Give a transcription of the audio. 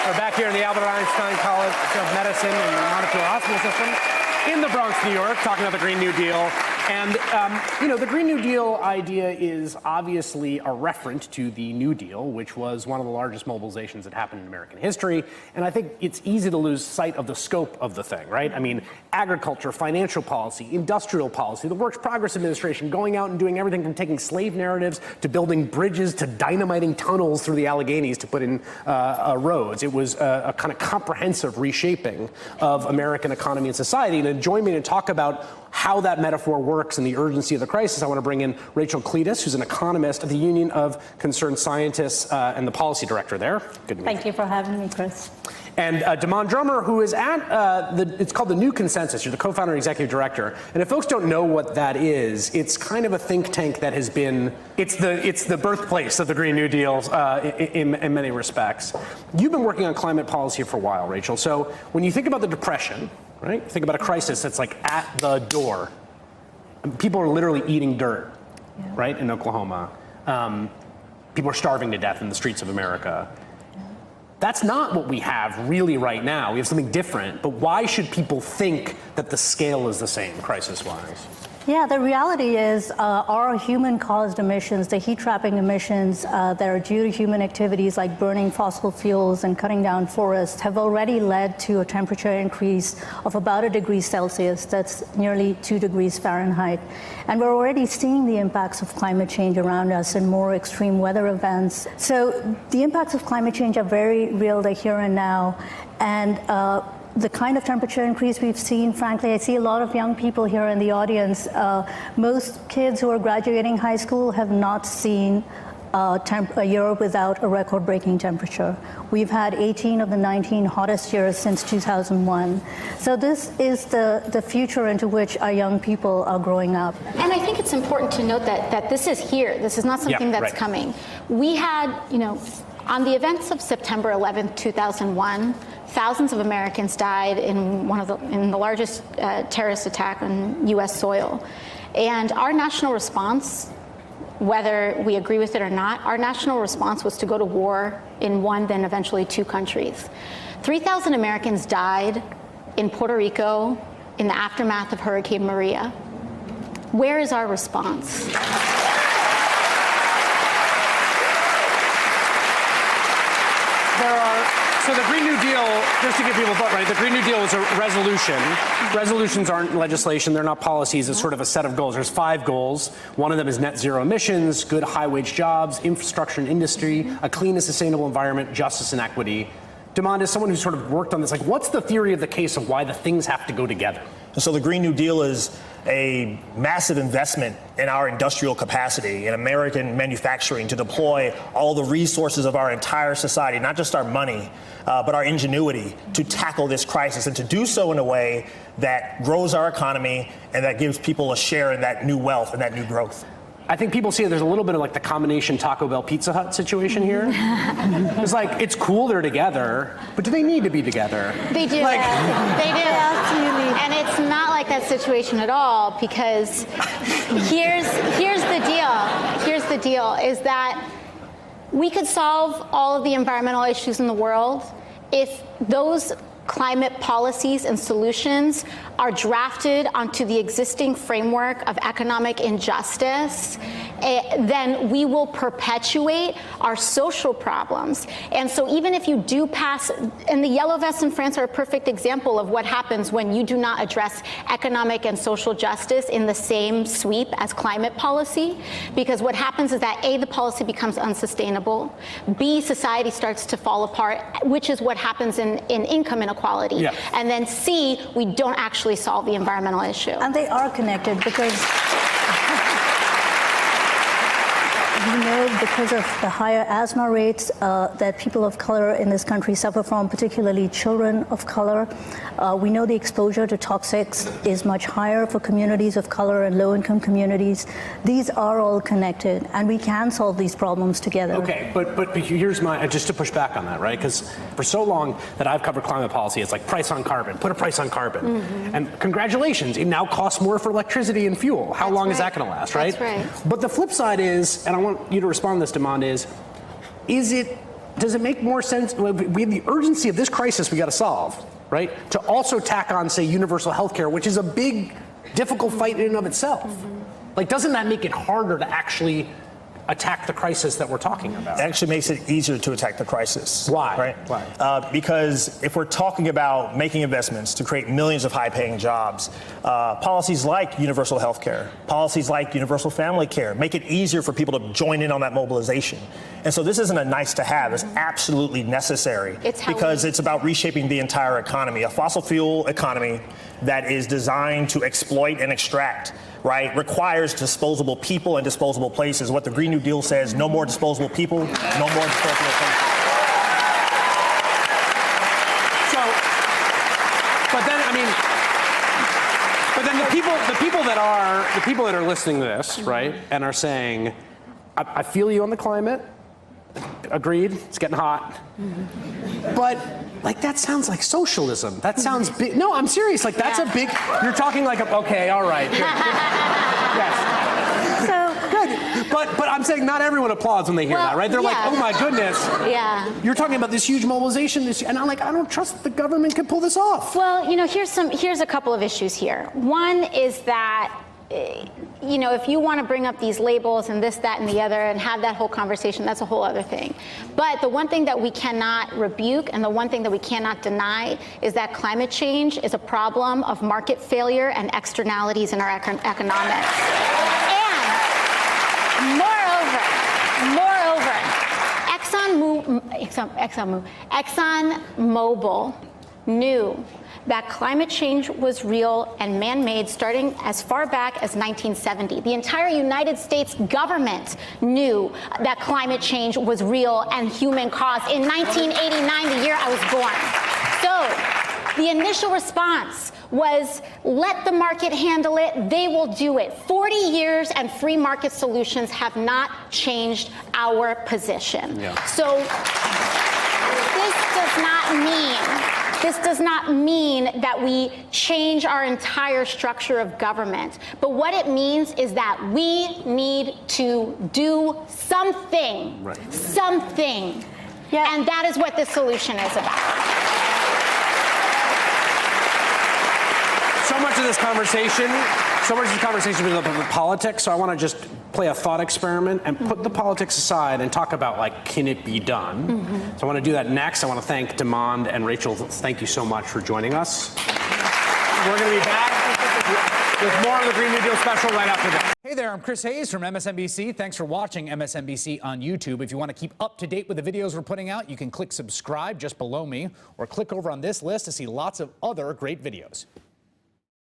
We're back here in the Albert Einstein College of Medicine and the Montefiore Hospital System in the Bronx, New York, talking about the Green New Deal. And, the Green New Deal idea is obviously a referent to the New Deal, which was one of the largest mobilizations that happened in American history. And I think it's easy to lose sight of the scope of the thing, right? I mean, agriculture, financial policy, industrial policy, the Works Progress Administration going out and doing everything from taking slave narratives to building bridges to dynamiting tunnels through the Alleghenies to put in roads. It was a kind of comprehensive reshaping of American economy and society. And to join me to talk about how that metaphor works and the urgency of the crisis, I want to bring in Rachel Maddow, who's an economist at the Union of Concerned Scientists and the policy director there. Good to meet you. Thank you for having me, Chris. And Damon Drummer, who is at, it's called the New Consensus. You're the co-founder and executive director. And if folks don't know what that is, it's kind of a think tank that has been, it's the birthplace of the Green New Deal in many respects. You've been working on climate policy for a while, Rachel. So when you think about the Depression, right? Think about a crisis that's like at the door. People are literally eating dirt, right, in Oklahoma. People are starving to death in the streets of America. That's not what we have really right now. We have something different. But why should people think that the scale is the same, crisis-wise? Yeah, the reality is our human-caused emissions, the heat-trapping emissions that are due to human activities like burning fossil fuels and cutting down forests have already led to a temperature increase of about 1 degree Celsius. That's nearly 2 degrees Fahrenheit. And we're already seeing the impacts of climate change around us in more extreme weather events. So the impacts of climate change are very real, they're here and now. And the kind of temperature increase we've seen, frankly, I see a lot of young people here in the audience. Most kids who are graduating high school have not seen a year without a record-breaking temperature. We've had 18 of the 19 hottest years since 2001. So this is the future into which our young people are growing up. And I think it's important to note that this is here. This is not something that's coming. We had, on the events of September 11th, 2001, thousands of Americans died in the largest terrorist attack on U.S. soil. And our national response, whether we agree with it or not, our national response was to go to war in one, then eventually 2 countries. 3,000 Americans died in Puerto Rico in the aftermath of Hurricane Maria. Where is our response? So the Green New Deal, just to give people a thought, right, the Green New Deal is a resolution. Resolutions aren't legislation, they're not policies, it's sort of a set of goals. There's 5 goals. One of them is net zero emissions, good high-wage jobs, infrastructure and industry, a clean and sustainable environment, justice and equity. Damon, as someone who's sort of worked on this, what's the theory of the case of why the things have to go together? So the Green New Deal is a massive investment in our industrial capacity, in American manufacturing, to deploy all the resources of our entire society, not just our money, but our ingenuity to tackle this crisis, and to do so in a way that grows our economy and that gives people a share in that new wealth and that new growth. I think people see there's a little bit of the combination Taco Bell Pizza Hut situation here. It's it's cool they're together, but do they need to be together? They do. They do. And it's not like that situation at all, because here's the deal. Here's the deal is that we could solve all of the environmental issues in the world if those climate policies and solutions are drafted onto the existing framework of economic injustice, then we will perpetuate our social problems. And so even if you do pass, and the yellow vests in France are a perfect example of what happens when you do not address economic and social justice in the same sweep as climate policy, because what happens is that A, the policy becomes unsustainable, B, society starts to fall apart, which is what happens in income inequality, and then C, we don't actually solve the environmental issue. And they are connected because we know because of the higher asthma rates that people of color in this country suffer from, particularly children of color. We know the exposure to toxics is much higher for communities of color and low-income communities. These are all connected, and we can solve these problems together. Okay, but here's my, just to push back on that, right? Because for so long that I've covered climate policy, it's like price on carbon, put a price on carbon. Mm-hmm. And congratulations, it now costs more for electricity and fuel. How long is that going to last, right? That's right. But the flip side is, and I want you to respond to this, Damon, is it does it make more sense? We have the urgency of this crisis we got to solve, right? To also tack on, say, universal health care, which is a big, difficult fight in and of itself. Like, doesn't that make it harder to actually attack the crisis that we're talking about? It actually makes it easier to attack the crisis. Why? Right? Why? Because if we're talking about making investments to create millions of high-paying jobs, policies like universal health care, policies like universal family care make it easier for people to join in on that mobilization. And so this isn't a nice to have, it's absolutely necessary because it's about reshaping the entire economy. A fossil fuel economy that is designed to exploit and extract, right, requires disposable people and disposable places. What the Green New Deal says, no more disposable people, no more disposable places. So, but then the people that are listening to this, right, and are saying, I feel you on the climate. Agreed, it's getting hot. But like that sounds like socialism. That sounds big. No, I'm serious. Like that's a big. You're talking like okay, all right. Good. Yes. So good. But I'm saying not everyone applauds when they hear that, right? They're like, oh my goodness. Yeah. You're talking about this huge mobilization, and I'm like, I don't trust that the government can pull this off. Well, here's a couple of issues here. One is that, if you want to bring up these labels and this, that, and the other and have that whole conversation, that's a whole other thing. But the one thing that we cannot rebuke and the one thing that we cannot deny is that climate change is a problem of market failure and externalities in our economics. And moreover, ExxonMobil knew that climate change was real and man-made starting as far back as 1970. The entire United States government knew that climate change was real and human-caused in 1989, the year I was born. So the initial response was, let the market handle it, they will do it. 40 years and free market solutions have not changed our position. Yeah. So this does not mean that we change our entire structure of government. But what it means is that we need to do something. Right. Something. Yeah. And that is what this solution is about. So much of this conversation is about politics, so I want to just play a thought experiment and put the politics aside and talk about, like, can it be done? So I want to do that next. I want to thank Demond and Rachel. Thank you so much for joining us. We're going to be back with more of the Green New Deal special right after this. Hey there, I'm Chris Hayes from MSNBC. Thanks for watching MSNBC on YouTube. If you want to keep up to date with the videos we're putting out, you can click subscribe just below me or click over on this list to see lots of other great videos.